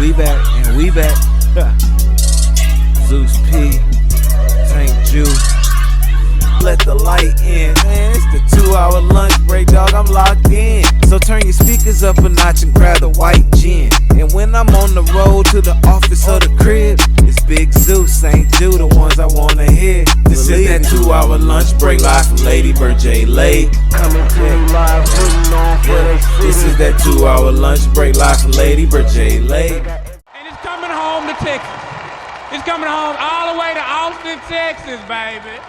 We back and we back. Zeus P, Tank Juice. Let the light in, man. It's the 2-hour lunch break, dog. I'm locked in. So turn your speakers up a notch and grab the white gin. And when I'm on the road to the office or the crib, it's Big Zeus, St. Jude, the ones I wanna hear. This is that 2-hour lunch break live from Lady Bird J Lake. Coming to you live, putting on for the city. This is that 2-hour lunch break live from Lady Bird J Lake. And it's coming home to Texas. It's coming home all the way to Austin, Texas, baby.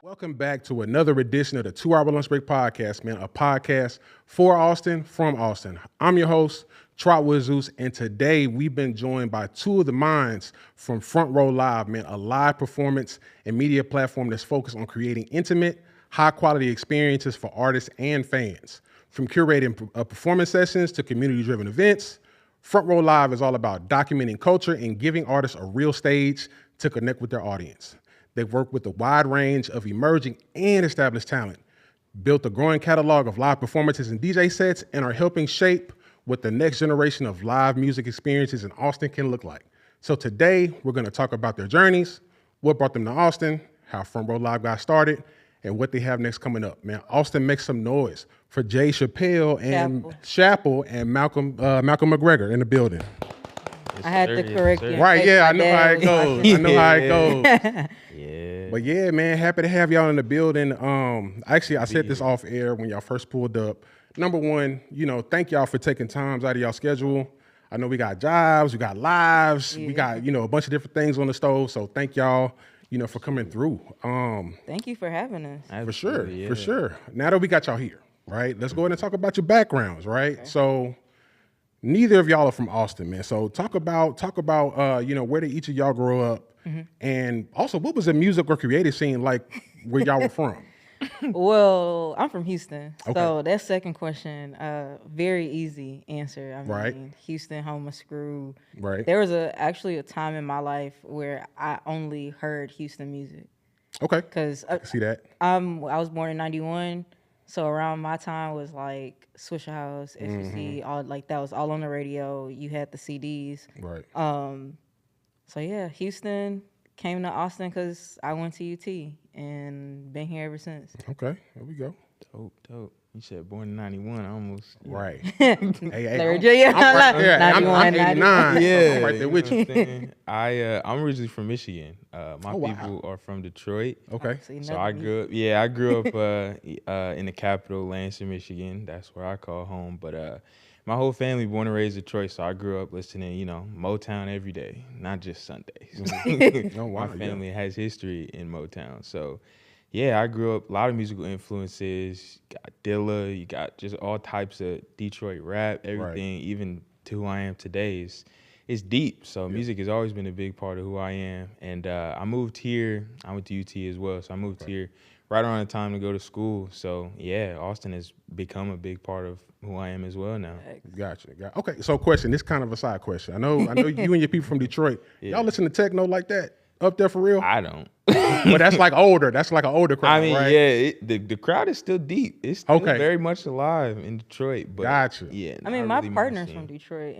Welcome back to another edition of the 2-Hour Lunch Break Podcast, man. A podcast for Austin, from Austin. I'm your host, Trot with Zeus, and today we've been joined by two of the minds from Front Row Live, man, a live performance and media platform that's focused on creating intimate, high-quality experiences for artists and fans. From curating performance sessions to community-driven events, Front Row Live is all about documenting culture and giving artists a real stage to connect with their audience. They've worked with a wide range of emerging and established talent, built a growing catalog of live performances and DJ sets, and are helping shape what the next generation of live music experiences in Austin can look like. So today, we're gonna talk about their journeys, what brought them to Austin, how Front Row Live got started, and what they have next coming up. Man, Austin, makes some noise for Jay Chapple and Chapple and Malcolm McGregor in the building. I had to correct you. Right, yeah, I know how it goes. I know how it goes. Yeah. But yeah, man, happy to have y'all in the building. Actually, I said this off air when y'all first pulled up. Number one, thank y'all for taking times out of y'all schedule. I know we got jobs, we got lives, we got, a bunch of different things on the stove. So thank y'all, for coming through. Thank you for having us. For sure. Now that we got y'all here, right? Let's go ahead and talk about your backgrounds, right? Okay. So neither of y'all are from Austin, man. So talk about where did each of y'all grow up? Mm-hmm. And also, what was the music or creative scene like where y'all were from? Well, I'm from Houston. Okay. So that second question, very easy answer. I mean, right. Houston, home of Screw. Right. There was actually a time in my life where I only heard Houston music. Okay. Because I can see that. I was born in 91. So around my time was like Swisher House, SBC, all like that was all on the radio. You had the CDs. Right. So yeah, Houston, came to Austin because I went to UT and been here ever since. Okay, there we go. Dope. You said born in 91, almost. Right. Hey, I'm right there. 91, I'm 89. Yeah. I'm right there with you. I'm originally from Michigan. My people are from Detroit. Okay. So I grew up in the capital, Lansing, Michigan. That's where I call home. But my whole family born and raised Detroit, so I grew up listening, Motown every day, not just Sundays. Oh, wow, my family has history in Motown. So, yeah, I grew up, a lot of musical influences. You got Dilla, you got just all types of Detroit rap, everything, even to who I am today is deep. So music has always been a big part of who I am. And I moved here. I went to UT as well, so I moved here right around the time to go to school. So, yeah, Austin has become a big part of who I am as well now. Gotcha. Okay, so question, this is kind of a side question. I know you and your people from Detroit, y'all listen to techno like that up there for real? I don't. But that's like older. That's like an older crowd, I mean, right? yeah, the crowd is still deep. It's still very much alive in Detroit. But gotcha. Yeah, I mean, my partner's from Detroit,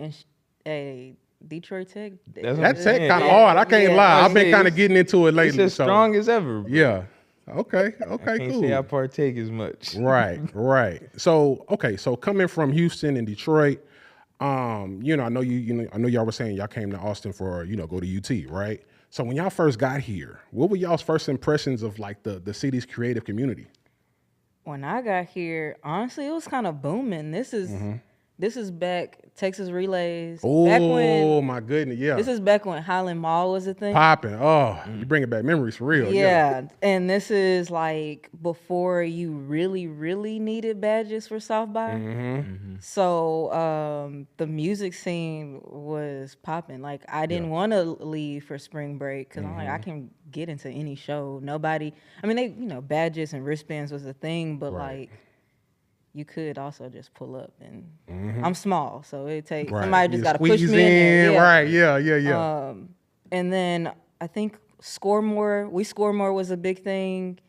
and Detroit Tech. That tech kind of hard. I can't lie. I've been kind of getting into it lately. It's as strong as ever. Bro. Yeah. Okay, I can't cool. say I partake as much. Right. So coming from Houston and Detroit, I know y'all were saying y'all came to Austin for, go to UT, right? So when y'all first got here, what were y'all's first impressions of like the city's creative community? When I got here, honestly, it was kind of booming. This is back Texas Relays. Oh, my goodness, yeah. This is back when Highland Mall was a thing. Popping. Oh, you bringing back memories for real. Yeah, and this is like before you really, really needed badges for South by. So the music scene was popping. Like I didn't want to leave for spring break because I'm like, I can get into any show. Nobody, I mean, badges and wristbands was a thing, but like, you could also just pull up and I'm small, so it takes somebody just got to push me in there. Yeah. Right, yeah. And then I think Score More was a big thing.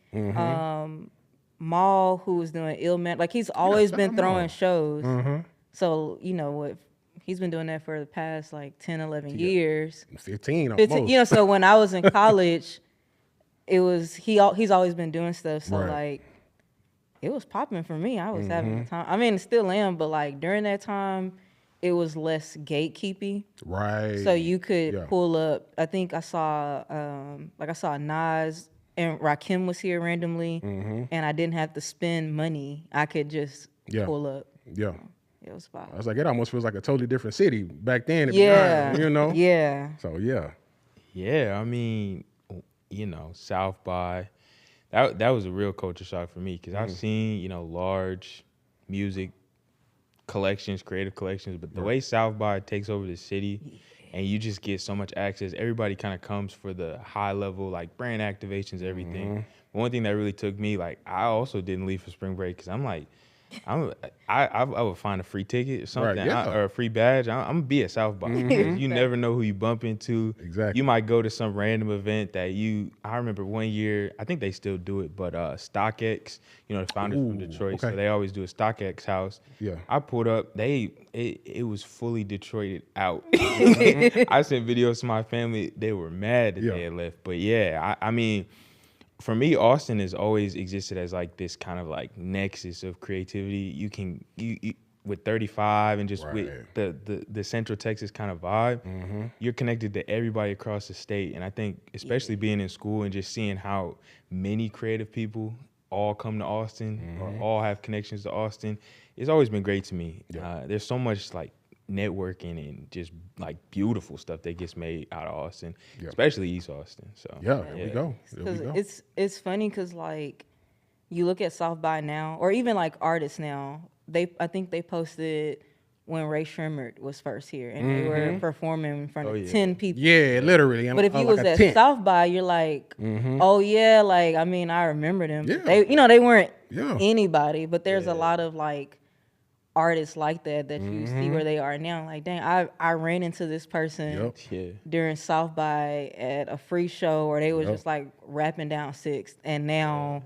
Maul, who was doing Ill Man, like he's always been throwing shows. So what he's been doing that for the past like 10, 11 years. 15 15, almost. you know, so when I was in college, he's always been doing stuff. So Right. like, it was popping for me. I was having a time. I mean, it still am, but like during that time, it was less gatekeepy. Right. So you could pull up. I think I saw Nas and Rakim was here randomly, and I didn't have to spend money. I could just pull up. Yeah. It was fire. I was like, it almost feels like a totally different city back then. Yeah. You know? Yeah. So, yeah. Yeah, I mean, you know, South by, that was a real culture shock for me because I've seen, you know, large music collections, creative collections, but the way South by takes over the city and you just get so much access, everybody kind of comes for the high level, like brand activations, everything. One thing that really took me, like, I also didn't leave for spring break because I'm like, I would find a free ticket or something, or a free badge. I'm gonna be at South by. You never know who you bump into. Exactly. You might go to some random event that I remember one year, I think they still do it, but StockX, you know, the founders from Detroit, so they always do a StockX house. Yeah. I pulled up, it was fully Detroited out. I sent videos to my family. They were mad that they had left. But yeah, I mean, for me, Austin has always existed as like this kind of like nexus of creativity. You with 35 and just with the Central Texas kind of vibe, you're connected to everybody across the state. And I think especially being in school and just seeing how many creative people all come to Austin or all have connections to Austin, it's always been great to me. There's so much like networking and just like beautiful stuff that gets made out of Austin, especially East Austin. So there we go. It's funny because like you look at South by now, or even like artists now. I think they posted when Ray Shremmerd was first here, and they were performing in front of 10 people. Yeah, literally. But if you was at South by, you're like, oh yeah, like I mean, I remember them. Yeah. They weren't anybody, but there's a lot of like artists like that you see where they are now. Like, dang, I ran into this person during South by at a free show, or they was just like rapping down Sixth, and now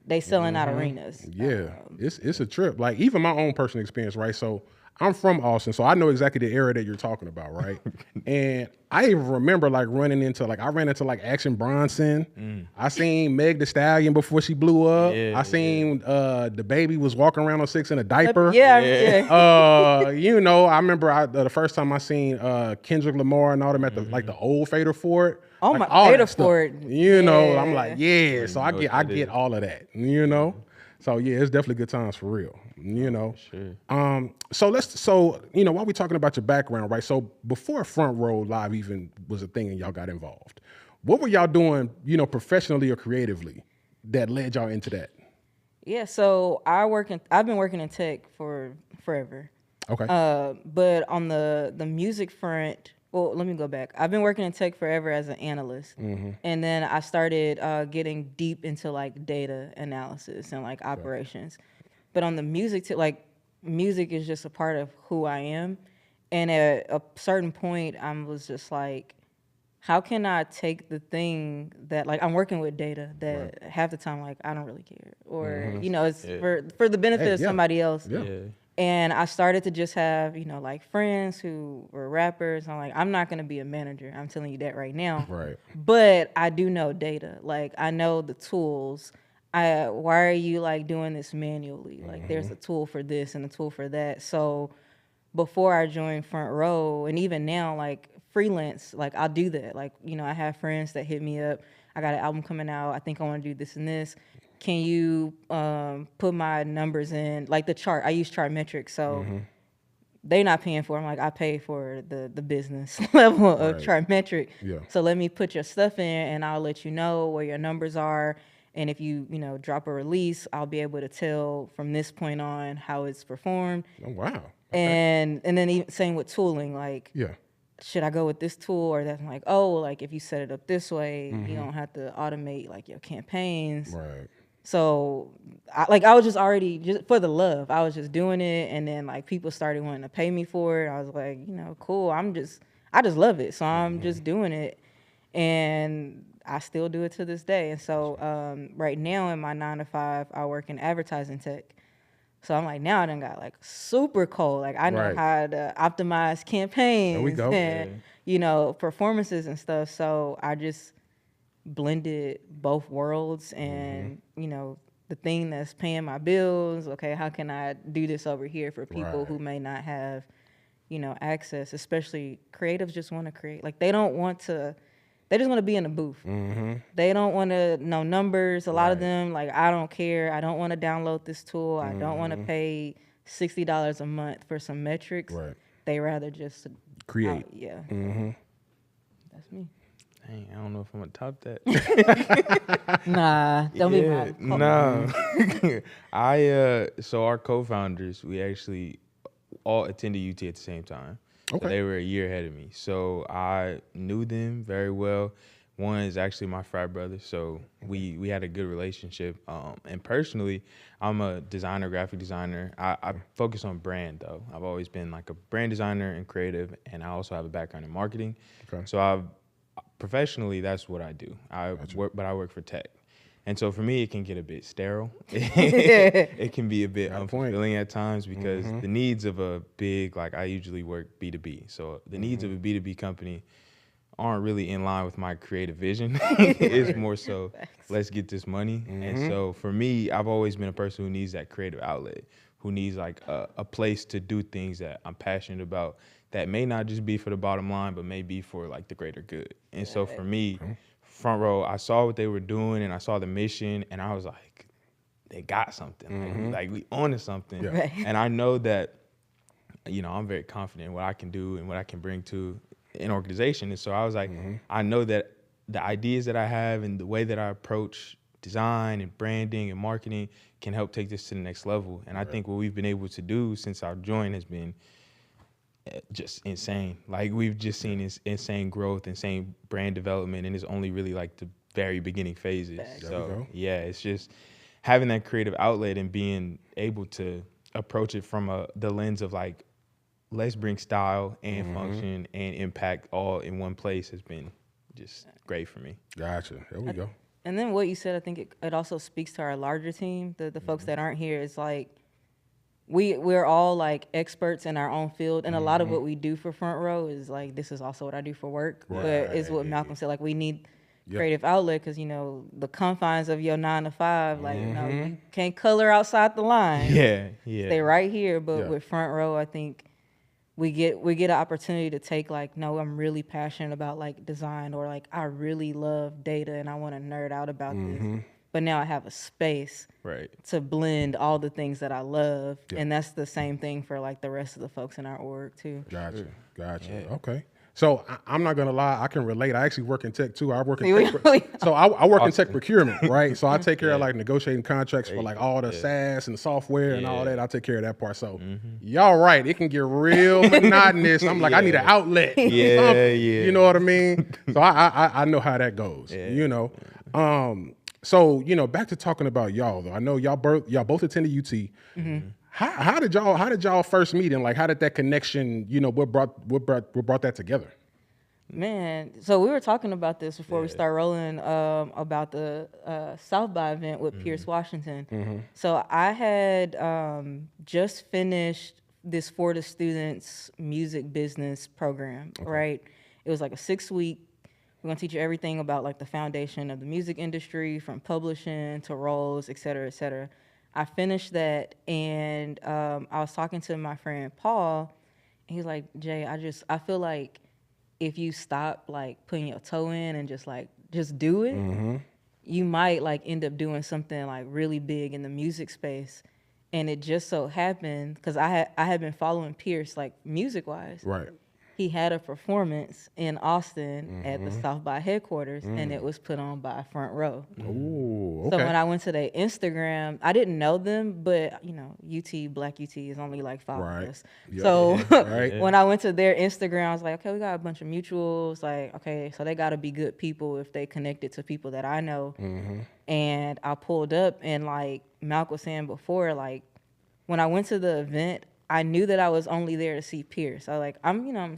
they selling out arenas. Yeah, it's a trip. Like even my own personal experience, right? So I'm from Austin, so I know exactly the area that you're talking about, right? And I even remember like I ran into like Action Bronson. I seen Meg Thee Stallion before she blew up. I seen the baby was walking around on Six in a diaper. You know, I remember the first time I seen Kendrick Lamar and all them at the old Fader Fort. Oh like, my, Fader Fort. You know, I'm like, so I get all of that. You know. So yeah, it's definitely good times for real. You know. Sure. So you know, while we talking about your background, right? So before Front Row Live even was a thing and y'all got involved, what were y'all doing, you know, professionally or creatively that led y'all into that? Yeah, so I've been working in tech for forever. Okay. But on the music front, well, let me go back. I've been working in tech forever as an analyst, and then I started getting deep into like data analysis and like operations. But on the music, music is just a part of who I am, and at a certain point, I was just like, how can I take the thing that like I'm working with data that half the time like I don't really care, or you know, it's for the benefit of somebody else. And I started to just have, you know, like friends who were rappers. I'm like, I'm not going to be a manager. I'm telling you that right now. Right. But I do know data. Like, I know the tools. Why are you, like, doing this manually? Like, there's a tool for this and a tool for that. So before I joined Front Row, and even now, like, freelance, like, I'll do that. Like, you know, I have friends that hit me up. I got an album coming out. I think I want to do this and this. Can you put my numbers in, like the chart? I use Chartmetric, so they're not paying for it. I'm like, I pay for the business level of Chartmetric. So let me put your stuff in, and I'll let you know where your numbers are. And if you drop a release, I'll be able to tell from this point on how it's performed. Oh, wow. Okay. And then even same with tooling, like, should I go with this tool or that? I'm like, oh, like if you set it up this way, you don't have to automate like your campaigns. Right. So, I was just already, just for the love, I was just doing it, and then, like, people started wanting to pay me for it. I was like, you know, cool, I just love it, so I'm just doing it, and I still do it to this day. And so, right now in my 9 to 5, I work in advertising tech. So I'm like, now I done got like super cold. Like I know Right. how to optimize campaigns There we go. and, you know, performances and stuff. So I just blended both worlds and, you know, the thing that's paying my bills. Okay, how can I do this over here for people who may not have, you know, access, especially creatives just want to create. Like they don't want to, they just want to be in the booth. They don't want to know numbers. A lot of them, like, I don't care. I don't want to download this tool. I don't want to pay $60 a month for some metrics. Right. They rather just Create. Yeah. That's me. Dang, I don't know if I'm gonna top that. Nah, don't be mad. No. So our co-founders, we actually all attended UT at the same time. Okay. So they were a year ahead of me. So I knew them very well. One is actually my frat brother, so we had a good relationship. And personally, I'm a designer, graphic designer. I focus on brand though. I've always been like a brand designer and creative, and I also have a background in marketing. Okay. So professionally, that's what I do. But I work for tech. And so for me, it can get a bit sterile. It can be a bit unfulfilling at times because the needs of a big, like I usually work B2B. So the needs of a B2B company aren't really in line with my creative vision. It's more so, let's get this money. And so for me, I've always been a person who needs that creative outlet, who needs like a place to do things that I'm passionate about that may not just be for the bottom line, but may be for like the greater good. And so for me, Front Row, I saw what they were doing and I saw the mission and I was like, they got something. Like we onto something. Yeah. Right. And I know that, you know, I'm very confident in what I can do and what I can bring to an organization. And so I was like, I know that the ideas that I have and the way that I approach design and branding and marketing can help take this to the next level. And I think what we've been able to do since our join has been just insane. Like we've just seen this insane growth, insane brand development, and it's only really like the very beginning phases. So yeah, it's just having that creative outlet and being able to approach it from the lens of like, let's bring style and function and impact all in one place has been just great for me. Gotcha. There we go. And then what you said, I think it also speaks to our larger team, the folks that aren't here. It's like we're all like experts in our own field, and a lot of what we do for Front Row is like, this is also what I do for work. But it's what Malcolm said, like we need creative outlet because, you know, the confines of your 9 to 5, like, you know, you can't color outside the line. Yeah. Stay right here. But with Front Row, I think we get an opportunity to take like, no, I'm really passionate about like design, or like I really love data and I want to nerd out about this. But now I have a space to blend all the things that I love. And that's the same thing for like the rest of the folks in our org too. Gotcha. Yeah. Okay. So I'm not gonna lie, I can relate. I actually work in tech too. I work in tech, so I work in tech procurement, right? So I take care of like negotiating contracts for like all the SaaS and the software and all that. I take care of that part. So y'all right, it can get real monotonous. I'm like, I need an outlet. You know what I mean? So I know how that goes. You know. So, you know, back to talking about y'all though. I know y'all both attended UT. How did y'all first meet, and like how did that connection, you know, what brought that together? Man, so we were talking about this before we start rolling about the South by event with Pierce Washington. So I had just finished this For the Students music business program, right? It was like a 6-week. We're gonna teach you everything about like the foundation of the music industry, from publishing to roles, et cetera, et cetera. I finished that, and I was talking to my friend Paul, and he's like, Jay, I feel like if you stop like putting your toe in and just do it, you might like end up doing something like really big in the music space. And it just so happened, because I had been following Pierce like music wise. Right. He had a performance in Austin at the South by headquarters, and it was put on by Front Row. Ooh, okay. So when I went to their Instagram, I didn't know them, but you know, Black UT is only like 5 of us. So when I went to their Instagram, I was like, okay, we got a bunch of mutuals. Like, okay, so they got to be good people if they connected to people that I know. And I pulled up, and like Malcolm was saying before, like when I went to the event, I knew that I was only there to see Pierce. I was like, I'm gonna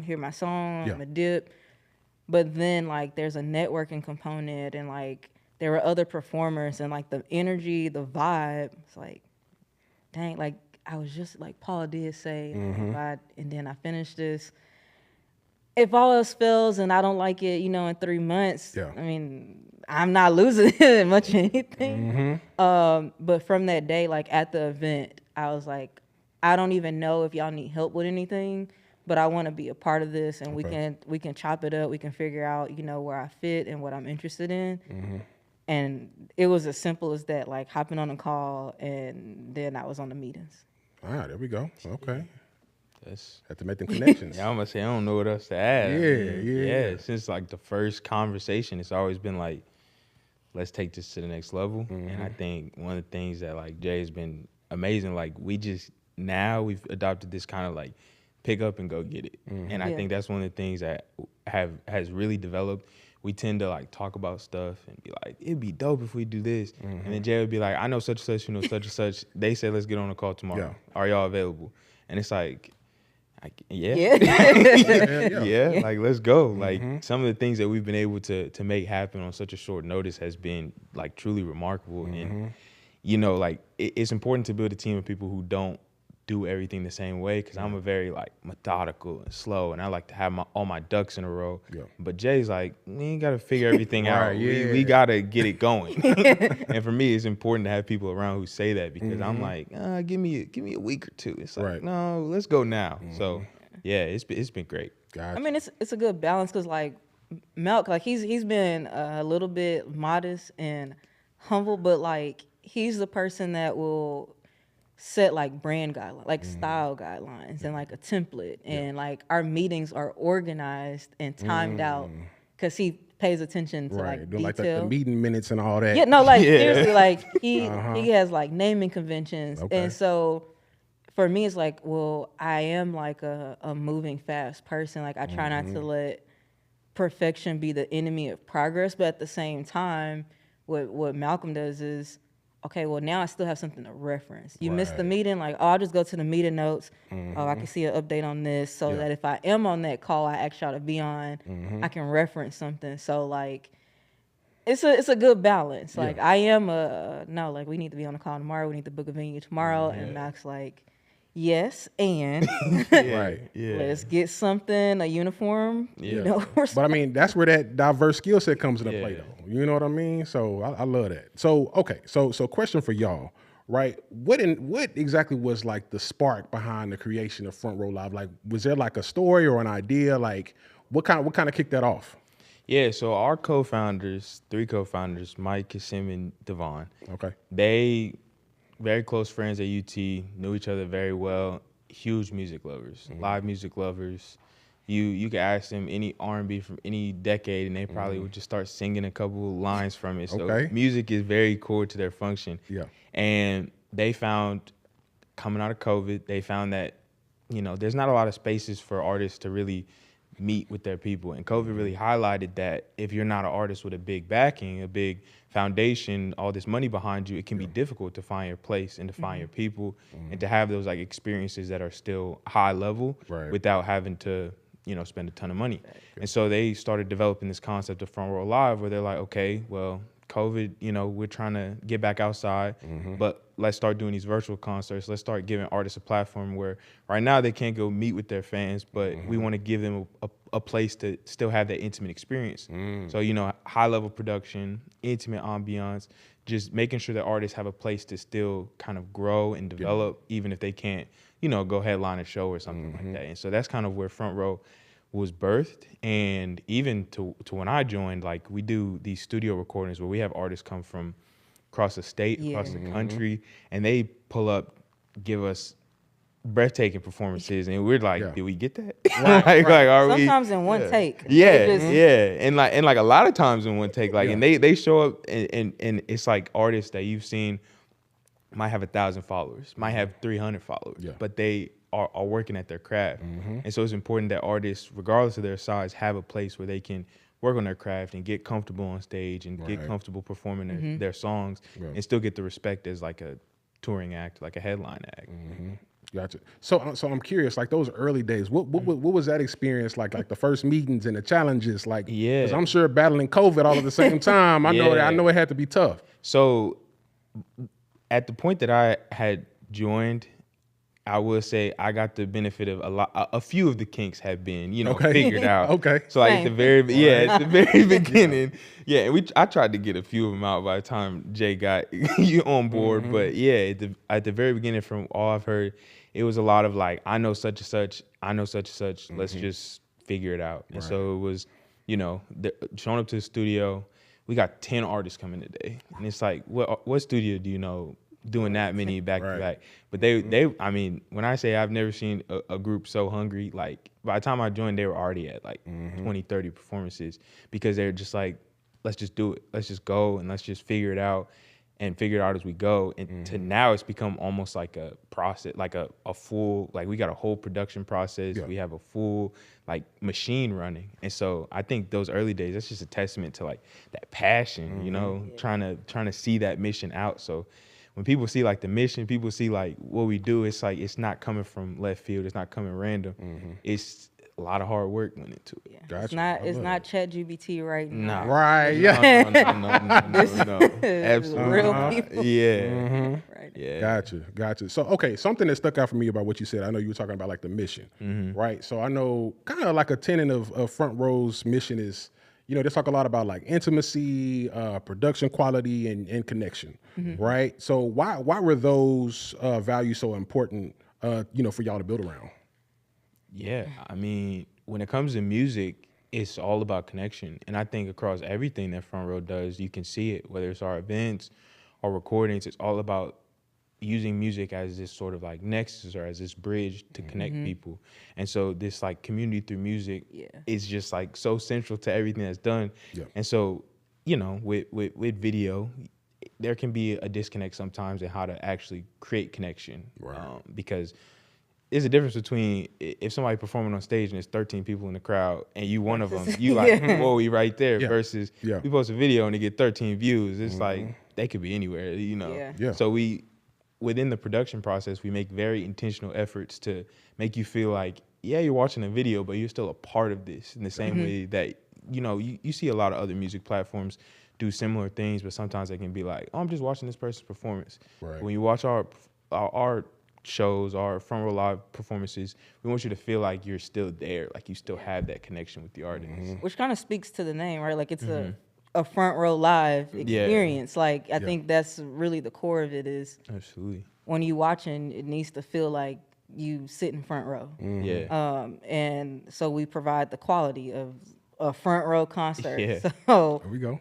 hear my song, I'm gonna dip. But then like there's a networking component, and like there were other performers, and like the energy, the vibe, it's like, dang, like I was just like Paul did say, and then I finished this. If all else fails and I don't like it, you know, in 3 months, I mean, I'm not losing much of anything. But from that day, like at the event, I was like, I don't even know if y'all need help with anything, but I want to be a part of this, and we can chop it up. We can figure out, you know, where I fit and what I'm interested in. And it was as simple as that, like hopping on a call, and then I was on the meetings. There we go. Okay. Have to make them connections. Yeah, I'm gonna say I don't know what else to add. Yeah. Since like the first conversation, it's always been like, let's take this to the next level. And I think one of the things that like Jay has been amazing. Like we've adopted this kind of like pick up and go get it. And I think that's one of the things that has really developed. We tend to like talk about stuff and be like, it'd be dope if we do this. And then Jay would be like, I know such and such, you know such and such. They said let's get on a call tomorrow. Are y'all available? And it's like, yeah, like let's go. Like some of the things that we've been able to make happen on such a short notice has been like truly remarkable. And you know, like it's important to build a team of people who don't do everything the same way, because I'm a very like methodical and slow, and I like to have all my ducks in a row. But Jay's like, we ain't got to figure everything out. We got to get it going. And for me, it's important to have people around who say that, because I'm like, give me a week or two. It's like, no, let's go now. So yeah, it's been great. Gotcha. I mean, it's a good balance, because like Melk, like he's been a little bit modest and humble, but like he's the person that will set like brand guidelines, like style guidelines, and like a template, and like our meetings are organized and timed out, because he pays attention to like doing detail. like the meeting minutes and all that. Yeah, no, like seriously, like he has like naming conventions, and so for me it's like, well, I am like a moving fast person. Like I try not to let perfection be the enemy of progress, but at the same time, what Malcolm does is, okay, well, now I still have something to reference. You missed the meeting, like, oh, I'll just go to the meeting notes. Oh, I can see an update on this, so that if I am on that call I asked y'all to be on, I can reference something. So, like, it's a good balance. Like, I am no, like, we need to be on a call tomorrow. We need to book a venue tomorrow. And Mac's like, yes, and let's get something, a uniform, you know. But I mean, that's where that diverse skill set comes into play, though. You know what I mean? So I love that. So okay, so question for y'all, right? What exactly was like the spark behind the creation of Front Row Live? Like, was there like a story or an idea? Like, what kind of kicked that off? Yeah, so our three co-founders, Mike, Kasim, and Devon. Okay. They very close friends at UT, knew each other very well, huge music lovers, live music lovers. You could ask them any R&B from any decade, and they probably would just start singing a couple lines from it. So music is very core to their function. Yeah. And they found, coming out of COVID, they found that, you know, there's not a lot of spaces for artists to really meet with their people. And COVID really highlighted that if you're not an artist with a big backing, a big foundation, all this money behind you, it can be difficult to find your place and to find your people and to have those like experiences that are still high level without having to, you know, spend a ton of money. And so they started developing this concept of Front Row Live, where they're like, okay, well, COVID, you know, we're trying to get back outside, but let's start doing these virtual concerts. Let's start giving artists a platform where right now they can't go meet with their fans, but we want to give them a place to still have that intimate experience. So, you know, high level production, intimate ambiance, just making sure that artists have a place to still kind of grow and develop, even if they can't, you know, go headline a show or something like that. And so that's kind of where Front Row was birthed. And even to when I joined, like we do these studio recordings where we have artists come from across the state, across the country, and they pull up, give us breathtaking performances, and we're like, did we get that? Like, are sometimes in one take. And like a lot of times in one take, like, and they show up, and it's like artists that you've seen might have 1,000 followers, might have 300 followers, but they are working at their craft. And so it's important that artists, regardless of their size, have a place where they can work on their craft and get comfortable on stage and get comfortable performing their songs and still get the respect as like a touring act, like a headline act. Gotcha. So I'm curious, like those early days, what was that experience like? Like the first meetings and the challenges, like, because I'm sure battling COVID all at the same time. I know it had to be tough. So at the point that I had joined, I will say I got the benefit of a few of the kinks have been, Okay. figured out. Okay. So like at the very, at the very beginning, and I tried to get a few of them out by the time Jay got you on board. But yeah, at the very beginning, from all I've heard, it was a lot of like, I know such and such, I know such and such. Let's just figure it out. And so it was, showing up to the studio. We got 10 artists coming today, and it's like, what studio do you know doing that many back to back? But they, I mean, when I say I've never seen a group so hungry, like by the time I joined, they were already at like 20, 30 performances, because they're just like, let's just do it. Let's just go and let's just figure it out and figure it out as we go. And to now it's become almost like a process, like a full, like we got a whole production process. We have a full like machine running. And so I think those early days, that's just a testament to like that passion, trying to see that mission out. So when people see like the mission, people see like what we do, it's like, it's not coming from left field. It's not coming random. It's a lot of hard work went into it. Yeah. Gotcha. It's not ChatGPT right now. No. Right. Yeah. No. Absolutely. Real people. Yeah. Right. Yeah. Gotcha. So, okay, something that stuck out for me about what you said, I know you were talking about like the mission, right? So I know kind of like a tenet of Front Row's mission is, they talk a lot about like intimacy, production quality, and connection, right? So why were those values so important, for y'all to build around? Yeah, I mean, when it comes to music, it's all about connection. And I think across everything that Front Row does, you can see it, whether it's our events or recordings, it's all about using music as this sort of like nexus or as this bridge to connect people. And so this like community through music is just like so central to everything that's done. Yeah. And so, with video, there can be a disconnect sometimes in how to actually create connection. Because there's a difference between if somebody performing on stage and there's 13 people in the crowd and you one of them, you like, whoa, we right there, versus we post a video and they get 13 views. It's like, they could be anywhere, So within the production process, we make very intentional efforts to make you feel like, you're watching a video, but you're still a part of this, in the same way that, you see a lot of other music platforms do similar things, but sometimes they can be like, oh, I'm just watching this person's performance. Right. When you watch our shows, our Front Row Live performances, we want you to feel like you're still there, like you still have that connection with the artist. Which kind of speaks to the name, right? Like it's a Front Row Live experience. Like I think that's really the core of it is absolutely when you watching, it needs to feel like you sit in front row. And so we provide the quality of a front row concert. So there we go.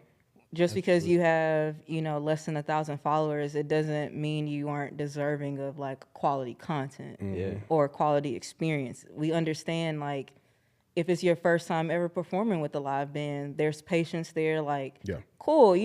Just because you have, less than 1,000 followers, it doesn't mean you aren't deserving of like quality content or quality experience. We understand like if it's your first time ever performing with a live band, there's patience there. Like, cool,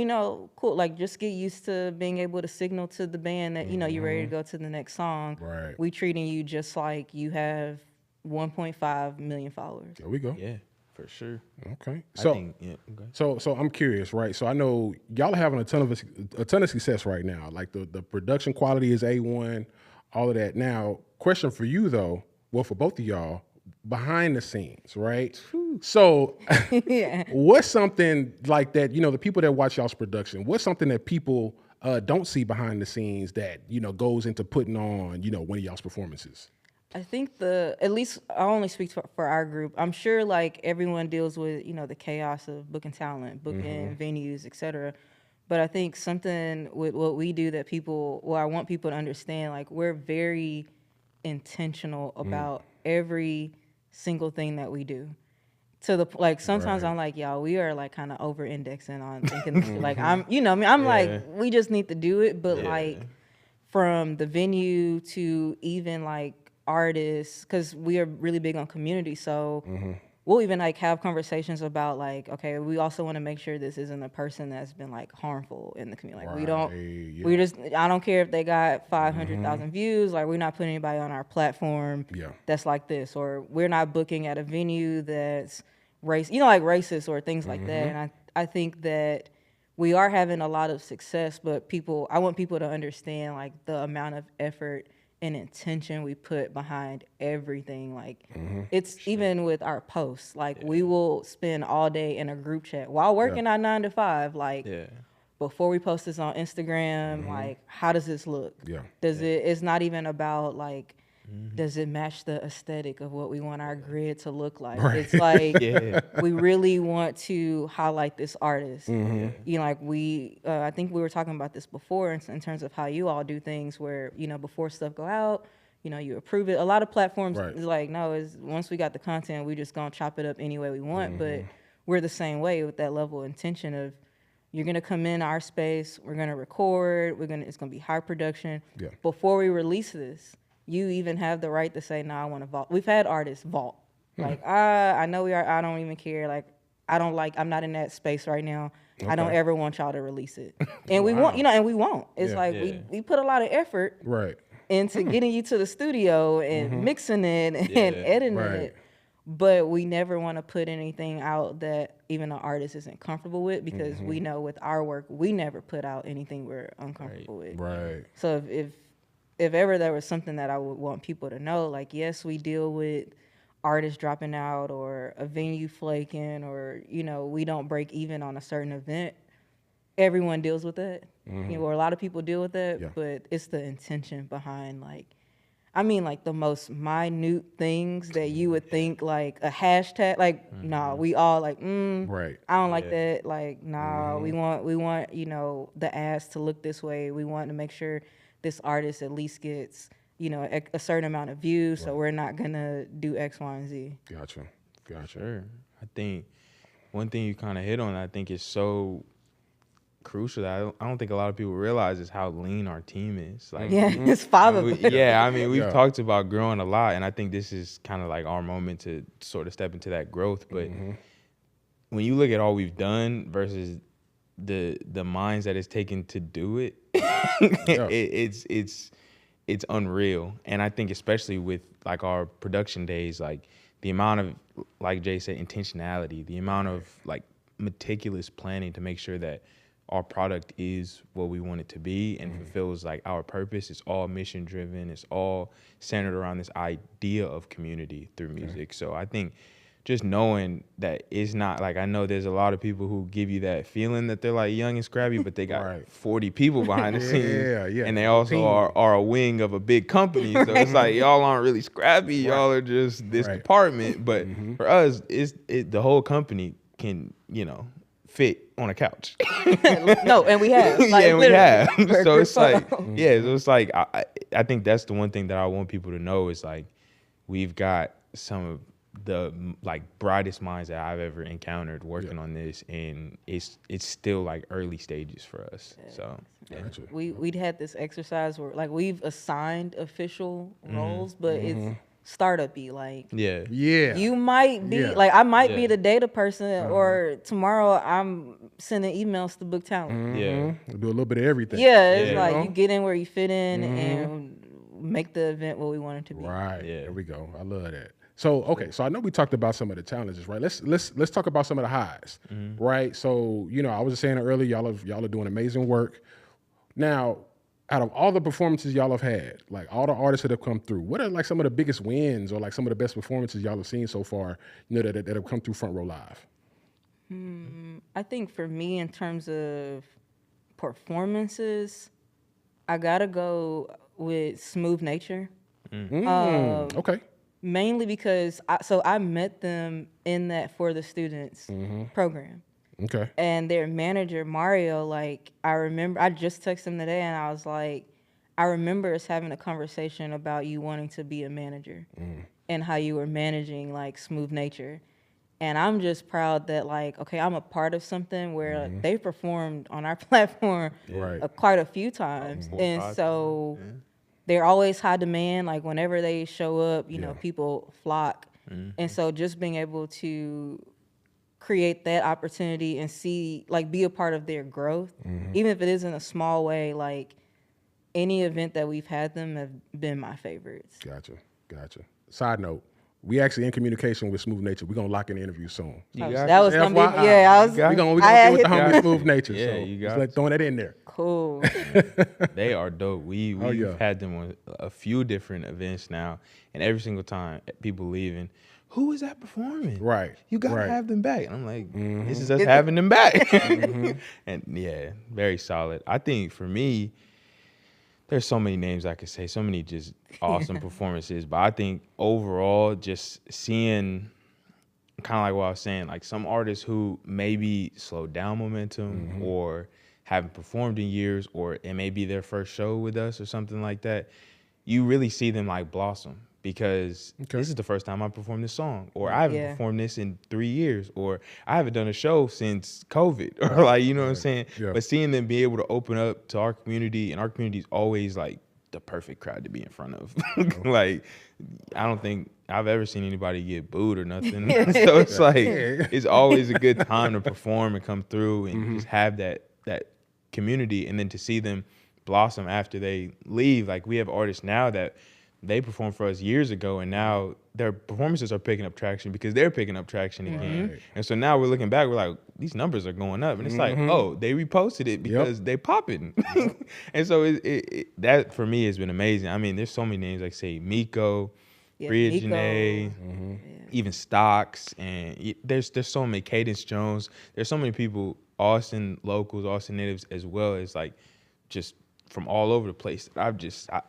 cool. Like just get used to being able to signal to the band that, you're ready to go to the next song. Right. We treating you just like you have 1.5 million followers. There we go. Yeah. For sure. Okay. So I'm curious, right? So I know y'all are having a ton of success right now. Like the production quality is A1, all of that. Now, question for you though, well, for both of y'all, behind the scenes, right? So what's something like that, the people that watch y'all's production, what's something that people don't see behind the scenes that, goes into putting on, one of y'all's performances? I think at least I only speak for our group. I'm sure like everyone deals with, the chaos of booking talent, booking venues, et cetera. But I think something with what we do that I want people to understand, like we're very intentional about every single thing that we do. To the like sometimes I'm like, y'all, we are like kind of over indexing on thinking like I'm like, we just need to do it. But like from the venue to even like artists, because we are really big on community, so we'll even like have conversations about like, okay, we also want to make sure this isn't a person that's been like harmful in the community. Like I don't care if they got 500,000 views, like we're not putting anybody on our platform that's like this, or we're not booking at a venue that's racist or things like that. And I think that we are having a lot of success, but I want people to understand like the amount of effort and intention we put behind everything. Like it's even with our posts, like we will spend all day in a group chat while working our 9 to 5, like before we post this on Instagram, like, how does this look? Yeah. It's not even about like, does it match the aesthetic of what we want our grid to look like? Right. It's like, we really want to highlight this artist. You know, like I think we were talking about this before in terms of how you all do things where, you know, before stuff go out, you know, you approve it. A lot of platforms is like, no, is once we got the content, we just gonna chop it up any way we want. But we're the same way with that level of intention of, you're gonna come in our space, we're gonna record, it's gonna be high production. Yeah. Before we release this, you even have the right to say, no, I want to vault. We've had artists vault. Like, I know we are, I don't even care. Like, I'm not in that space right now. I don't ever want y'all to release it. And we won't, you know, and we won't. It's like, we put a lot of effort into getting you to the studio and mixing it and editing it. But we never want to put anything out that even an artist isn't comfortable with, because we know with our work, we never put out anything we're uncomfortable with. Right. So if ever there was something that I would want people to know, like, yes, we deal with artists dropping out or a venue flaking, or, you know, we don't break even on a certain event. Everyone deals with that. You know, or a lot of people deal with that, but it's the intention behind, like, I mean, like, the most minute things that you would think, like, a hashtag, like, nah, we all like, I don't like that. Like, nah, we want, you know, the ads to look this way. We want to make sure this artist at least gets, you know, a certain amount of views, so we're not gonna do X, Y, and Z. Gotcha. Sure. I think one thing you kind of hit on, I think is so crucial that I don't think a lot of people realize is how lean our team is. Like, it's 5 of us. Yeah, I mean, we've talked about growing a lot, and I think this is kind of like our moment to sort of step into that growth. But when you look at all we've done versus the minds that it's taken to do it, it's unreal. And I think especially with like our production days, like the amount of, like Jay said, intentionality, the amount of like meticulous planning to make sure that our product is what we want it to be and fulfills like our purpose. It's all mission driven. It's all centered around this idea of community through music. So I think just knowing that it's not like, I know there's a lot of people who give you that feeling that they're like young and scrappy, but they got 40 people behind the scenes. And they also are a wing of a big company. So it's like, y'all aren't really scrappy. Y'all are just this department. But for us, the whole company can, you know, fit on a couch. No, and we have. Like, and we have. So it's like, so it's like, I think that's the one thing that I want people to know is like, we've got some of the like brightest minds that I've ever encountered working on this, and it's still like early stages for us. So we'd had this exercise where like we've assigned official roles, but it's startup-y. Like you might be like, I might be the data person, or tomorrow I'm sending emails to book talent. We'll do a little bit of everything. It's like you get in where you fit in and make the event what we want it to be. There we go. I love that. So okay, so I know we talked about some of the challenges, right? Let's talk about some of the highs, right? So, you know, I was just saying earlier, y'all are doing amazing work. Now, out of all the performances y'all have had, like all the artists that have come through, what are like some of the biggest wins or like some of the best performances y'all have seen so far, you know, that have come through Front Row Live? I think for me, in terms of performances, I gotta go with Smooth Nature. Okay. Mainly because I met them in that For the Students program. Okay. And their manager, Mario, like, I remember, I just texted him today and I was like, I remember us having a conversation about you wanting to be a manager and how you were managing like Smooth Nature. And I'm just proud that like, okay, I'm a part of something where they performed on our platform quite a few times. And so they're always high demand. Like whenever they show up, you know, people flock. And so just being able to create that opportunity and see, like, be a part of their growth, even if it is in a small way, like any event that we've had them have been my favorites. Gotcha. Side note, we actually in communication with Smooth Nature. We're gonna lock in the interview soon. That was gonna be, we're gonna get with the homie Smooth Nature. Yeah, so you got just like throwing that in there. Cool. They are dope. We've had them on a few different events now, and every single time people leaving, who is that performing? Right. You got to Right. have them back. And I'm like, this is us having them back. And yeah, very solid. I think for me, there's so many names I could say, so many just awesome performances. But I think overall, just seeing kind of like what I was saying, like some artists who maybe slowed down momentum or haven't performed in years, or it may be their first show with us or something like that, you really see them like blossom because this is the first time I performed this song, or I haven't performed this in 3 years, or I haven't done a show since COVID, or like, you know what I'm saying? Yeah. But seeing them be able to open up to our community, and our community is always like the perfect crowd to be in front of. Like, I don't think I've ever seen anybody get booed or nothing. So it's like, it's always a good time to perform and come through and just have that community, and then to see them blossom after they leave. Like, we have artists now that they performed for us years ago, and now their performances are picking up traction because they're picking up traction again. And so now we're looking back, we're like, these numbers are going up, and it's like, oh, they reposted it because they popping. And so that for me has been amazing. I mean, there's so many names, like say Miko, Bria Janae, even Stocks, and there's so many, Cadence Jones. There's so many people, Austin locals, Austin natives, as well as like just from all over the place.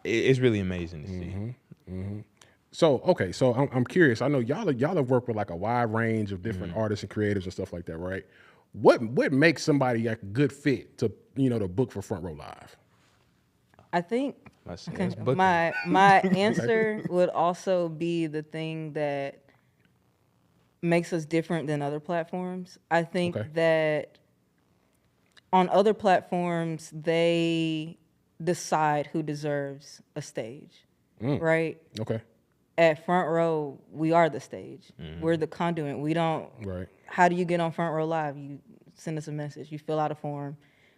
It's really amazing to see. So, okay, so I'm curious. I know y'all have worked with like a wide range of different artists and creatives and stuff like that, right? What makes somebody like a good fit to to book for Front Row Live? I think That's my answer would also be the thing that makes us different than other platforms. I think that on other platforms, they decide who deserves a stage, right? Okay. At Front Row, we are the stage. We're the conduit. We don't. Right. How do you get on Front Row Live? You send us a message. You fill out a form.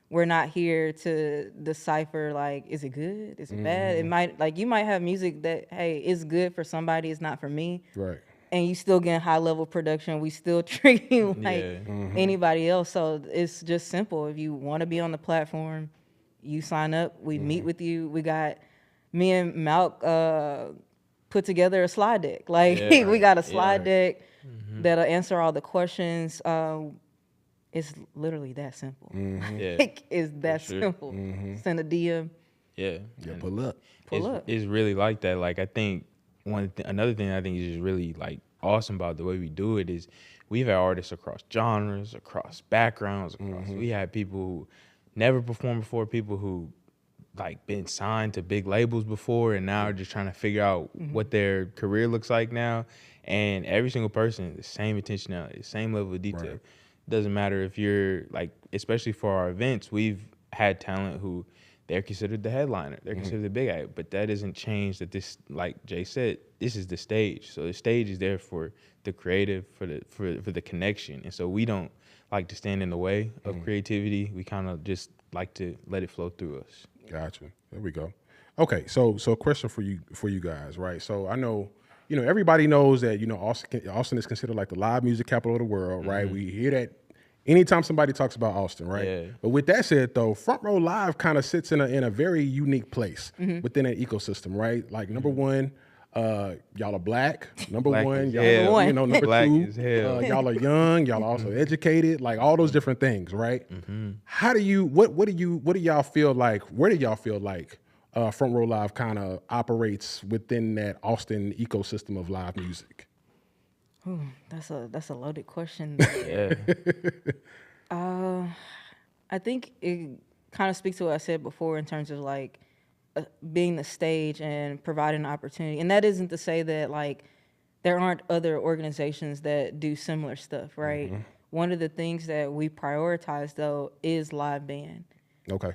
We're not here to decipher, like, is it good? Is it bad? It might, like, you might have music that, hey, it's good for somebody, it's not for me. Right. And you still get high level production. We still treat you like anybody else. So it's just simple. If you want to be on the platform, you sign up. We meet with you. We got me and Malk put together a slide deck. Like we got a slide deck that'll answer all the questions. It's literally that simple. Like, it's that simple. Send a DM. Yeah. Pull up. It's really like that. Like, I think another thing I think is just really like awesome about the way we do it is we've had artists across genres, across backgrounds, we had people who never performed before, people who like been signed to big labels before and now are just trying to figure out what their career looks like now. And every single person, the same intentionality, the same level of detail. Right. Doesn't matter if you're like, especially for our events, we've had talent who they're considered the headliner, they're considered the big act, but that doesn't change that this, like Jay said, this is the stage. So the stage is there for the creative, for the connection. And so we don't like to stand in the way of creativity. We kind of just like to let it flow through us. Gotcha. There we go. Okay, so a question for you guys, right? So I know, everybody knows that Austin is considered like the live music capital of the world, right? We hear that anytime somebody talks about Austin, right? Yeah. But with that said, though, Front Row Live kind of sits in a very unique place within an ecosystem, right? Like number one, y'all are black. Number Black one, as y'all hell. number Black two, as hell. y'all are young. Y'all are also educated. Like all those different things, right? How do you? What do y'all feel like? Where do y'all feel like Front Row Live kind of operates within that Austin ecosystem of live music? Ooh, that's a loaded question. Yeah. I think it kind of speaks to what I said before in terms of like being the stage and providing an opportunity. And that isn't to say that like there aren't other organizations that do similar stuff, right? One of the things that we prioritize though is live band. Okay.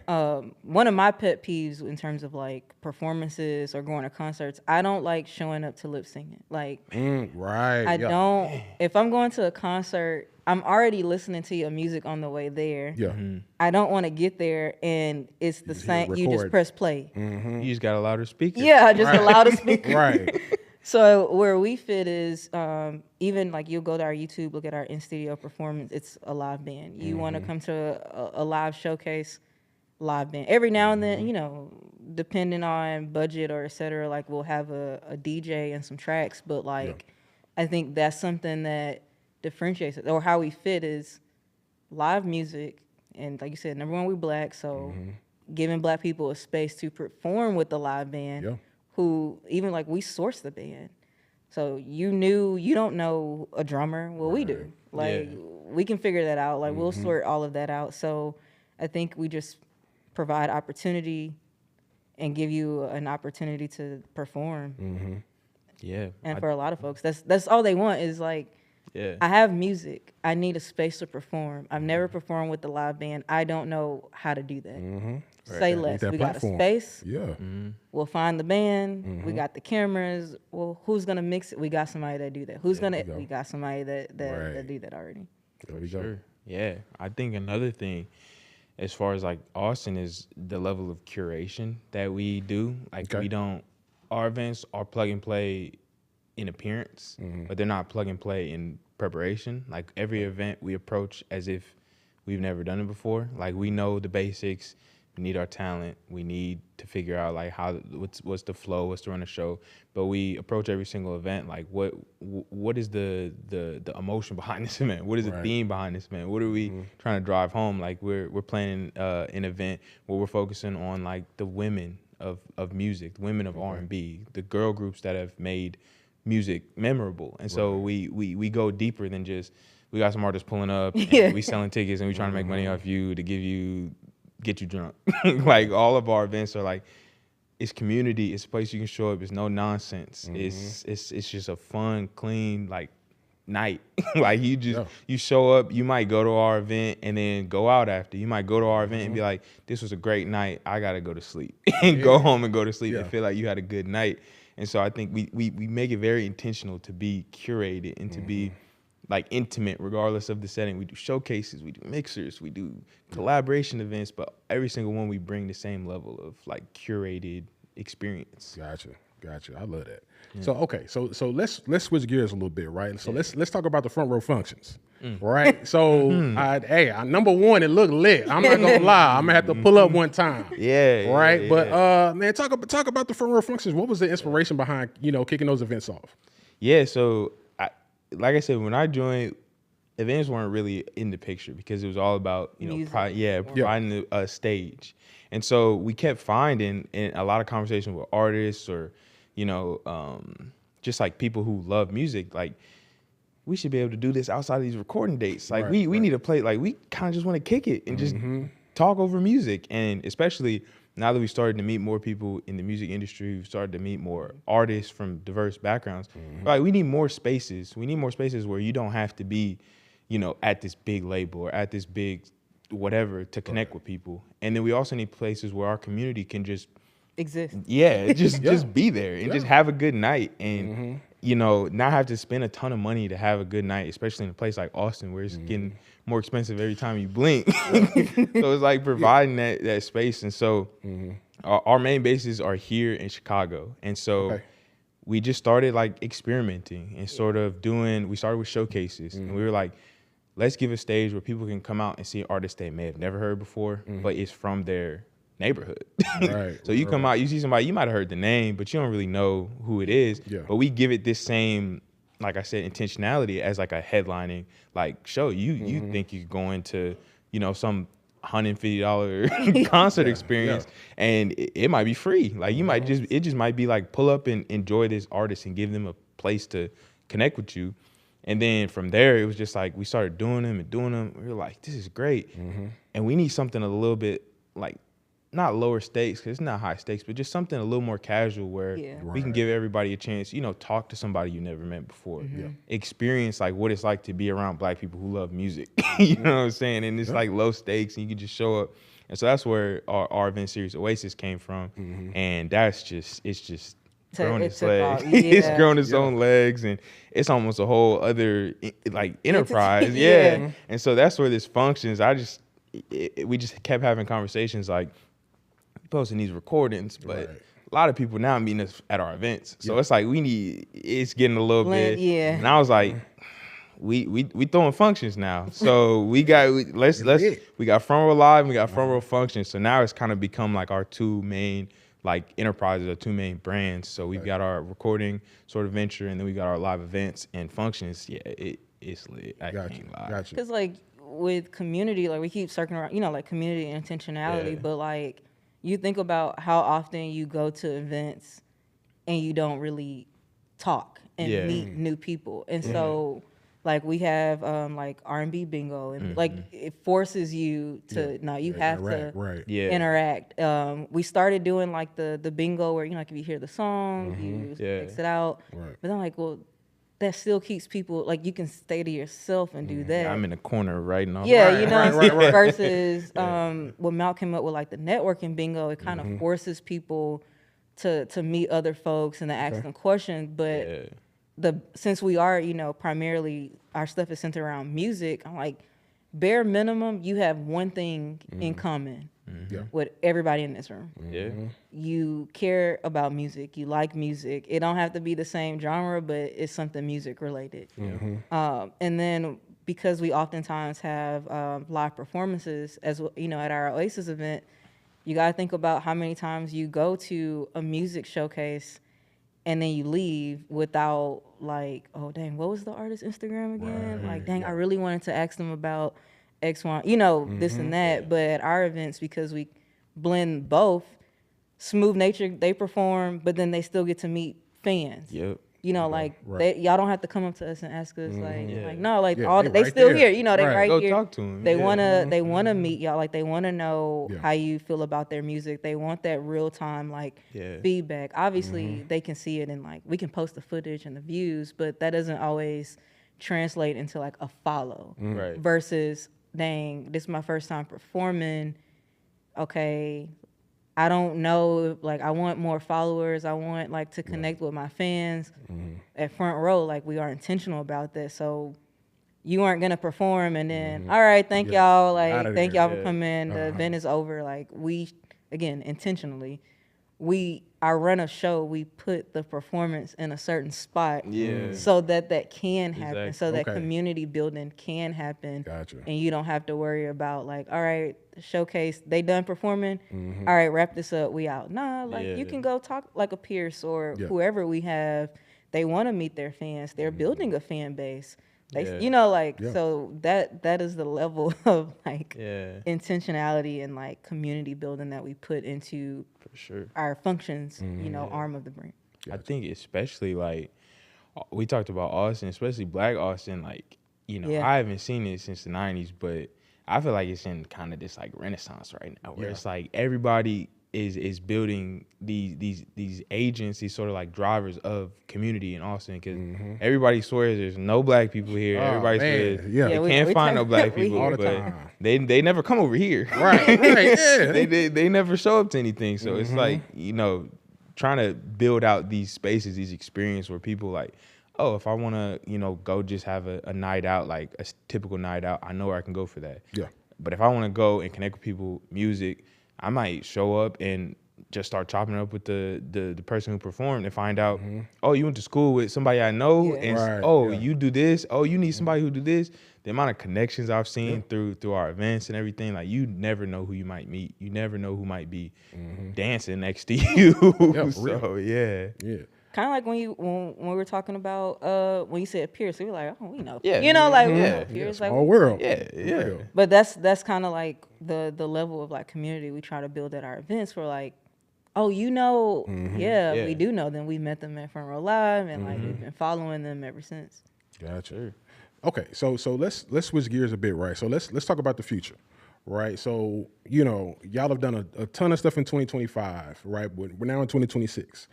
One of my pet peeves in terms of like performances or going to concerts, I don't like showing up to lip singing. Like, right. I don't. If I'm going to a concert, I'm already listening to your music on the way there. Yeah. I don't want to get there and it's the same. You just press play. You just got a louder speaker. Yeah, just a louder speaker. Right. So where we fit is even like you'll go to our YouTube, look at our in-studio performance. It's a live band. You want to come to a live showcase, live band. Every now and then, depending on budget or et cetera, like we'll have a DJ and some tracks. But like I think that's something that differentiates it, or how we fit is live music. And like you said, number one, we Black, so giving Black people a space to perform with the live band, who even like we source the band. So you don't know a drummer. Well, we do. Like we can figure that out. Like we'll sort all of that out. So I think we just provide opportunity and give you an opportunity to perform. Yeah. And for a lot of folks, that's all they want is like, I have music. I need a space to perform. I've never performed with the live band. I don't know how to do that. Say less. We got a space. Yeah. We'll find the band. We got the cameras. Well, who's gonna mix it? We got somebody that do that. Who's gonna? We got somebody that do that already. There we go. Yeah. I think another thing, as far as like Austin, is the level of curation that we do. Like we don't. Our events are plug and play in appearance, but they're not plug and play in preparation. Like every event we approach as if we've never done it before. Like we know the basics. We need our talent. We need to figure out like what's the flow, what's to run a show. But we approach every single event like what is the emotion behind this event? What is the theme behind this event? What are we trying to drive home? Like we're planning an event where we're focusing on like the women of music, the women of R&B, the girl groups that have made music memorable. And so we go deeper than just we got some artists pulling up and we selling tickets and we trying to make money off you to get you drunk. Like all of our events are like, it's community, it's a place you can show up, it's no nonsense. It's just a fun, clean like night. Like you show up, you might go to our event and then go out after. You might go to our event and be like, this was a great night, I gotta go to sleep. And go home and go to sleep and feel like you had a good night. And so I think we make it very intentional to be curated and to be like intimate regardless of the setting. We do showcases, we do mixers, we do collaboration events, but every single one we bring the same level of like curated experience. Gotcha. I love that. So okay, so let's switch gears a little bit, right? So let's talk about the front row functions, right? So number one, it looked lit. I'm not gonna lie, I'm gonna have to pull up one time. Right. But man, talk about the front row functions. What was the inspiration behind kicking those events off? Yeah. So like I said, when I joined, events weren't really in the picture because it was all about providing a stage. And so we kept finding in a lot of conversations with artists or just like people who love music, like we should be able to do this outside of these recording dates. Like we need to play, like we kind of just want to kick it and just talk over music. And especially now that we started to meet more people in the music industry, we've started to meet more artists from diverse backgrounds. Like we need more spaces. We need more spaces where you don't have to be, at this big label or at this big whatever to connect with people. And then we also need places where our community can just exist. Yeah, just be there and just have a good night and not have to spend a ton of money to have a good night, especially in a place like Austin where it's getting more expensive every time you blink. So it's like providing that space. And so our main bases are here in Chicago. And so we just started like experimenting and sort of we started with showcases and we were like, let's give a stage where people can come out and see artists they may have never heard before, but it's from their neighborhood. So you come out, you see somebody, you might have heard the name, but you don't really know who it is. But we give it this same, like I said, intentionality as like a headlining like show. You think you're going to, some $150 concert experience and it might be free. Like you might it just might be like pull up and enjoy this artist and give them a place to connect with you. And then from there, it was just like we started doing them. We were like, this is great. And we need something a little bit like, not lower stakes, because it's not high stakes, but just something a little more casual where we can give everybody a chance, talk to somebody you never met before. Experience like what it's like to be around Black people who love music. You know what I'm saying? And it's like low stakes and you can just show up. And so that's where our event series Oasis came from. And it's just grown its legs. It's grown its own legs, and it's almost a whole other like enterprise. And so that's where this functions. We just kept having conversations like posting these recordings, but a lot of people now meeting us at our events. So it's like it's getting a little bit. And I was like, we throwing functions now. So we got front row live and we got front row functions. So now it's kind of become like our two main like enterprises are two main brands. So we've got our recording sort of venture, and then we got our live events and functions. Yeah, it's lit. I can't lie. Gotcha. Because like with community, like we keep circling around, you know, like community intentionality, Yeah. but like you think about how often you go to events and you don't really talk and Yeah. meet new people. And so like we have like R&B bingo and like it forces you to you have interact, to right. Yeah. interact. We started doing like the bingo where, you know, like if you hear the song, you exit out. Right. But then like, well, that still keeps people, like you can stay to yourself and do that. I'm in the corner writing off. Yeah, you know, right. versus when Mal came up with like the networking bingo, it kind of forces people to meet other folks and to ask them questions. But since we are, you know, primarily our stuff is centered around music, I'm like, bare minimum, you have one thing in common with everybody in this room. Yeah. You care about music. You like music. It don't have to be the same genre, but it's something music related. And then because we oftentimes have live performances, as you know, at our Oasis event, you got to think about how many times you go to a music showcase and then you leave without like, oh dang, what was the artist's Instagram again? Like, dang, I really wanted to ask them about X, Y, you know, this and that. But at our events, because we blend both, Smooth Nature, they perform, but then they still get to meet fans. Yep. You know, like y'all don't have to come up to us and ask us like no, like Yeah, they right still there. here. You know, they right Go here. talk to 'em. They Yeah. wanna meet y'all. Like they wanna know how you feel about their music. They want that real time like feedback. Obviously, they can see it and like we can post the footage and the views, but that doesn't always translate into like a follow. Right. Versus, dang, this is my first time performing. Okay, I don't know, like I want more followers. I want like to connect with my fans at front row. Like we are intentional about that. So you aren't gonna perform and then, all right, thank y'all. Like thank y'all for coming. The event is over. Like we, again, intentionally, I run a show. We put the performance in a certain spot, so that can happen, so that community building can happen. Gotcha. And you don't have to worry about like, all right, the showcase, they done performing. All right, wrap this up. We out. Nah, like you can go talk like a Pierce or whoever we have. They want to meet their fans. They're building a fan base. They, you know, like so that is the level of like intentionality and like community building that we put into For sure. our functions, you know, arm of the brand. I think especially like we talked about Austin, especially Black Austin. Like, you know, I haven't seen it since the 90s, but I feel like it's in kind of this like renaissance right now, where it's like everybody is building these agents, these sort of like drivers of community in Austin, because everybody swears there's no Black people here. Everybody swears they can't find no Black people, all the but time. they never come over here. Right, yeah. they never show up to anything. So it's like, you know, trying to build out these spaces, these experiences where people like, oh, if I want to, you know, go just have a night out, like a typical night out, I know where I can go for that. Yeah. But if I want to go and connect with people, music, I might show up and just start chopping it up with the person who performed and find out, oh, you went to school with somebody I know, and you do this, oh, you need somebody who do this. The amount of connections I've seen through our events and everything, like you never know who you might meet. You never know who might be dancing next to you. So yeah. Kind of like when we were talking about when you said Pierce, we were like, oh, we know, you know, like we know Pierce, like Small world. Yeah. But that's kind of like the level of like community we try to build at our events. For like, oh, you know, we do know them. We met them at Front Row Live, and like we've been following them ever since. Gotcha. Okay, so let's switch gears a bit, right? So let's talk about the future, right? So you know, y'all have done a ton of stuff in 2025, right? We're now in 2026.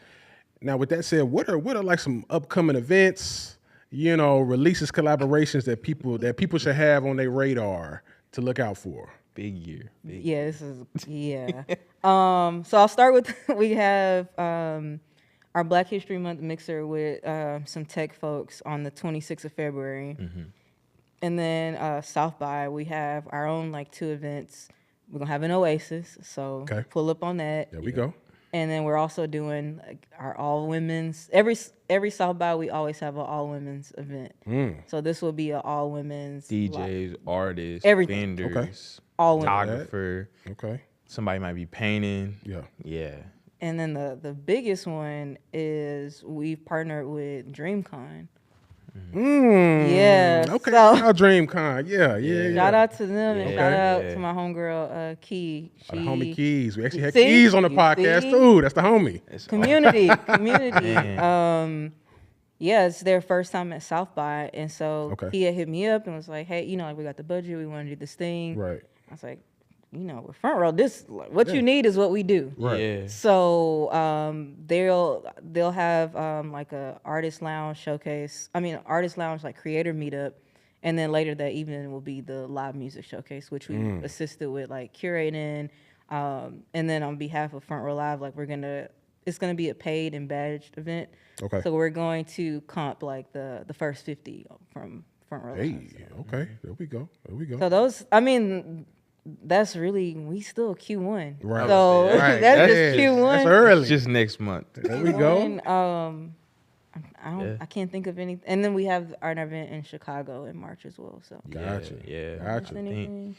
Now, with that said, what are like some upcoming events, you know, releases, collaborations that people should have on their radar to look out for? Big year. This is so I'll start with we have our Black History Month mixer with some tech folks on the 26th of February. And then South by, we have our own like 2 events. We're gonna have an Oasis, so pull up on that. There we go. And then we're also doing like our all women's. Every South by, we always have an all women's event. So this will be an all women's DJs, artists, everything. vendors, All women. photographer. Okay. Somebody might be painting. Yeah. Yeah. And then the biggest one is we've partnered with DreamCon. Yeah. Okay. So Our DreamCon. Yeah. shout out to them and Yeah. shout out Yeah. to my homegirl Key. The homie Keys. We actually had See? Keys on the You podcast see? too. That's the homie. Community. Man. Yeah, it's their first time at South by, and so Okay. he had hit me up and was like, "Hey, like we got the budget, we want to do this thing." Right. I was like, we're front row. This what you need is what we do. Right. Yeah. So they'll have like a artist lounge showcase. Artist lounge like creator meetup, and then later that evening will be the live music showcase, which we assisted with like curating. And then on behalf of Front Row Live, like it's gonna be a paid and badged event. Okay. So we're going to comp like the first 50 from Front Row Live. Hey. Okay. There we go. So those, that's really, we still Q1. Right. So Right. that's Yeah. just Q1. That's early. It's just next month. There we go. And, I can't think of any. And then we have our event in Chicago in March as well. So Gotcha. Yeah. Gotcha. anything?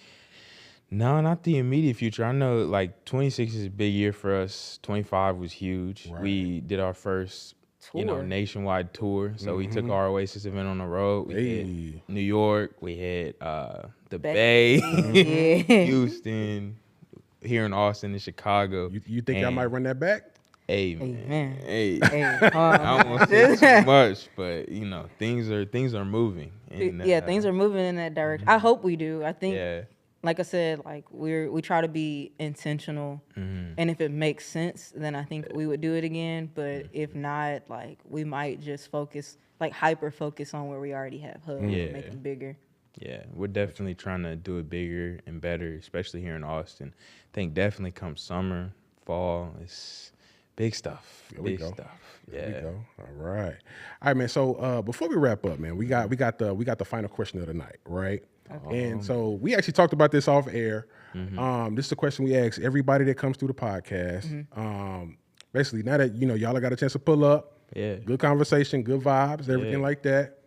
No, not the immediate future. I know like 26 is a big year for us. 25 was huge. Right. We did our first, Tour. nationwide tour. So we took our Oasis event on the road. We Hey. hit New York. We hit the Bay. Bay, Yeah. Houston, here in Austin and Chicago. You think y'all might run that back? Hey, man. man. Hey. Hey, I don't want to say too much, but things are moving. And, things are moving in that direction. I hope we do. I think, Yeah. like I said, like we try to be intentional, and if it makes sense, then I think we would do it again. But if not, like we might just hyper focus on where we already have hubs and make them bigger. Yeah, we're definitely trying to do it bigger and better, especially here in Austin. I think definitely come summer, fall, it's big stuff. There we Big go. stuff. There we Yeah. go. All right. All right, man. So before we wrap up, man, we got the final question of the night, right? And so we actually talked about this off air. This is a question we ask everybody that comes through the podcast. Basically, now that y'all got a chance to pull up, Yeah. good conversation, good vibes, everything like that.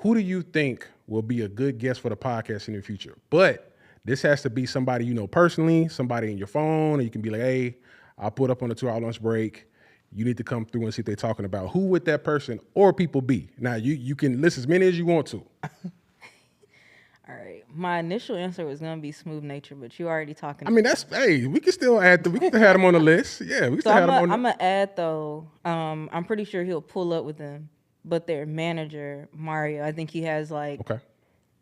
Who do you think will be a good guest for the podcast in the future? But this has to be somebody you know personally, somebody in your phone, or you can be like, hey, I'll put up on the 2-hour lunch break. You need to come through and see what they're talking about. Who would that person or people be? Now, you can list as many as you want to. All right, my initial answer was gonna be Smooth Nature, but you already talking. We can still add. We can have them on the list. Yeah, we can still have them on. I'm gonna add though. I'm pretty sure he'll pull up with them, but their manager Mario, I think he has like Okay.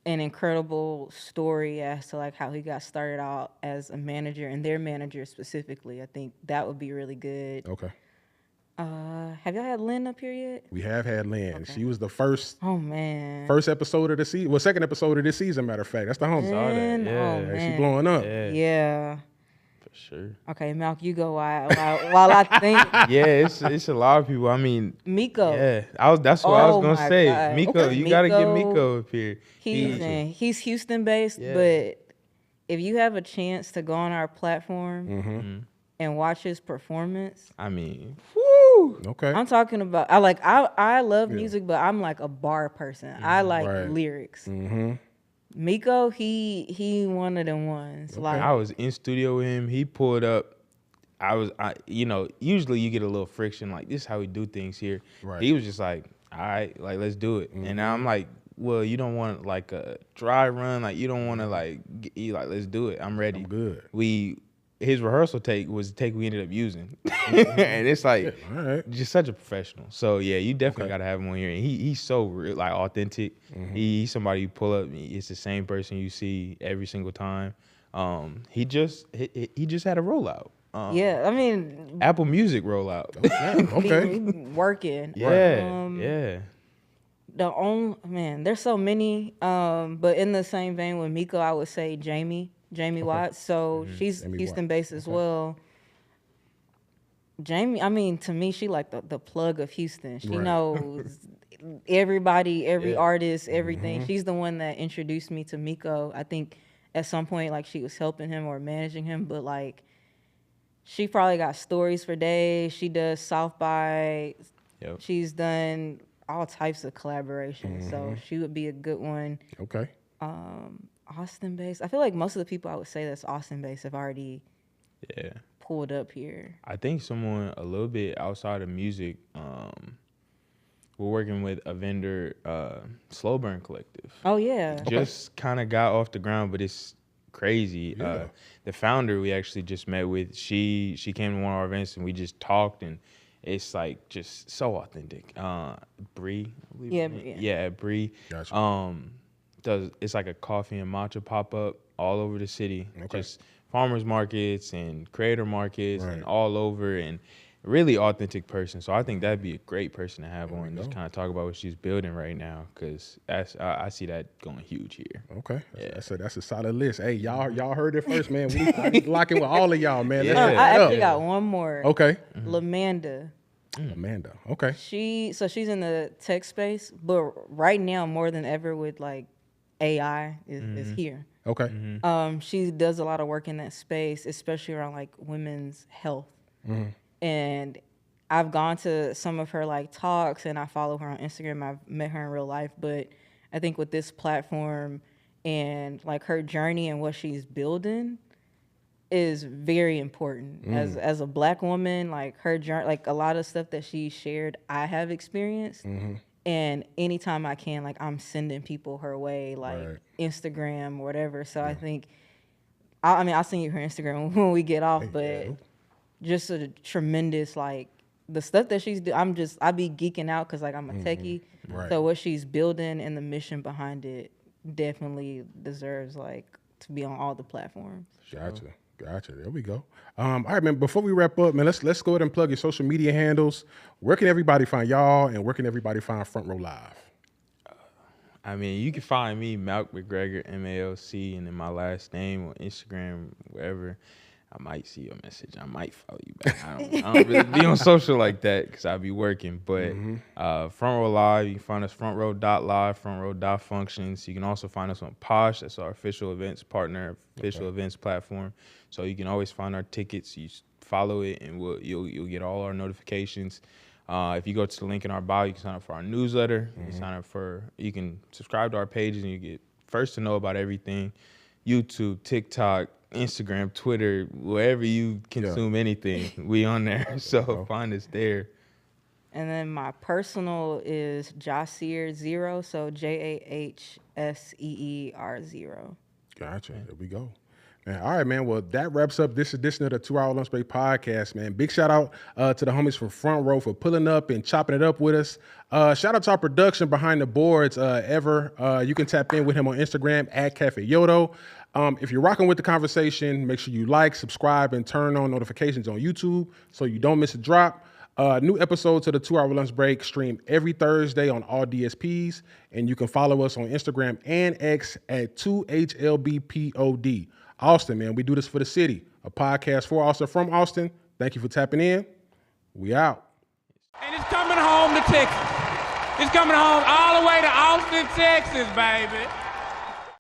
an incredible story as to like how he got started out as a manager and their manager specifically. I think that would be really good. Okay. Have y'all had Lynn up here yet? We have had Lynn. She was the first Oh man. episode of the season. Well, second episode of this season, matter of fact. That's the homie. Lynn, Yeah. oh, Yeah, Hey, she man. blowing up. Yeah. For sure. Okay, Malk, you go while I think. Yeah, it's a lot of people. I mean, Miko. yeah, that's what I Oh was gonna my say. God. Miko, Okay. you gotta get Miko, Miko up here. He's Houston based, Yeah. but if you have a chance to go on our platform and watch his performance, I mean, Okay. I'm talking about I love music, but I'm like a bar person. I like Right. lyrics. Miko, he one of them ones. Like I was in studio with him. He pulled up. Usually you get a little friction. Like, this is how we do things here. Right. He was just like, all right, like, let's do it. And I'm like, well, you don't want like a dry run. Like, you don't want to let's do it. I'm ready. I'm good. His rehearsal take was the take we ended up using. And it's like, All right. just such a professional. So yeah, you definitely Okay. got to have him on here. And he's so real, like authentic. He's somebody you pull up. It's the same person you see every single time. He just had a rollout. yeah, I mean, Apple Music rollout. Okay. he working. Yeah. There's so many. But in the same vein with Miko, I would say Jamie Watts. So she's Jamie Houston Watts. based as well. Jamie, I mean, to me, she like the plug of Houston. She Right. knows everybody, every artist, everything. She's the one that introduced me to Miko. I think at some point, like, she was helping him or managing him, but like, she probably got stories for days. She does South by. Yep. She's done all types of collaborations, so she would be a good one. Okay. Austin based. I feel like most of the people I would say that's Austin based have already pulled up here? I think someone a little bit outside of music. We're working with a vendor, Slow Burn Collective. Oh yeah. Just kind of got off the ground, but it's crazy. Yeah. The founder we actually just met with, she came to one of our events and we just talked, and it's like just so authentic. Bree, I believe her name. Yeah, Bree. Gotcha. It's like a coffee and matcha pop up all over the city. Okay. Just farmers markets and creator markets Right. and all over, and really authentic person. So I think that'd be a great person to have on, just kind of talk about what she's building right now, because I see that going huge here. Okay, that's a solid list. Hey, y'all heard it first, man. I need to lock in with all of y'all, man. Yeah. I actually got one more. Okay, Lamanda. Amanda. Okay, She's in the tech space, but right now more than ever with like AI is here. okay, She does a lot of work in that space, especially around like women's health. And I've gone to some of her like talks, and I follow her on Instagram. I've met her in real life, but I think with this platform and like her journey and what she's building is very important. As a Black woman, like her journey, like a lot of stuff that she shared, I have experienced. And anytime I can, like I'm sending people her way, like Instagram, whatever. So I think, I mean, I'll send you her Instagram when we get off, but just a tremendous, like the stuff that she's doing. I be geeking out because like I'm a techie. Right. So what she's building and the mission behind it definitely deserves like to be on all the platforms. Gotcha. There we go. All right, man. Before we wrap up, man, let's go ahead and plug your social media handles. Where can everybody find y'all, and where can everybody find Front Row Live? I mean, you can find me, McGregor, MALC, and then my last name on Instagram, wherever. I might see your message. I might follow you back. I don't really be on social like that because I be working. But Front Row Live, you can find us frontrow.live, frontrow.functions. You can also find us on Posh. That's our official events partner, official events platform. So you can always find our tickets. You follow it, and you'll get all our notifications. If you go to the link in our bio, you can sign up for our newsletter. You can subscribe to our pages, and you get first to know about everything. YouTube, TikTok, Instagram, Twitter, wherever you consume anything, we on there. So find us there. And then my personal is Jahseer0, so JAHSEER0. Gotcha. There we go. Man, all right, man. Well, that wraps up this edition of the 2 Hour Lunch Break podcast, man. Big shout out to the homies from Front Row for pulling up and chopping it up with us. Shout out to our production behind the boards, Ever. You can tap in with him on Instagram at Cafe Yodo. If you're rocking with the conversation, make sure you like, subscribe, and turn on notifications on YouTube so you don't miss a drop. New episodes of the 2 Hour Lunch Break stream every Thursday on all DSPs, and you can follow us on Instagram and X at 2HLBPOD. Austin, man, we do this for the city. A podcast for Austin, from Austin. Thank you for tapping in. We out. And it's coming home to Texas. It's coming home all the way to Austin, Texas, baby.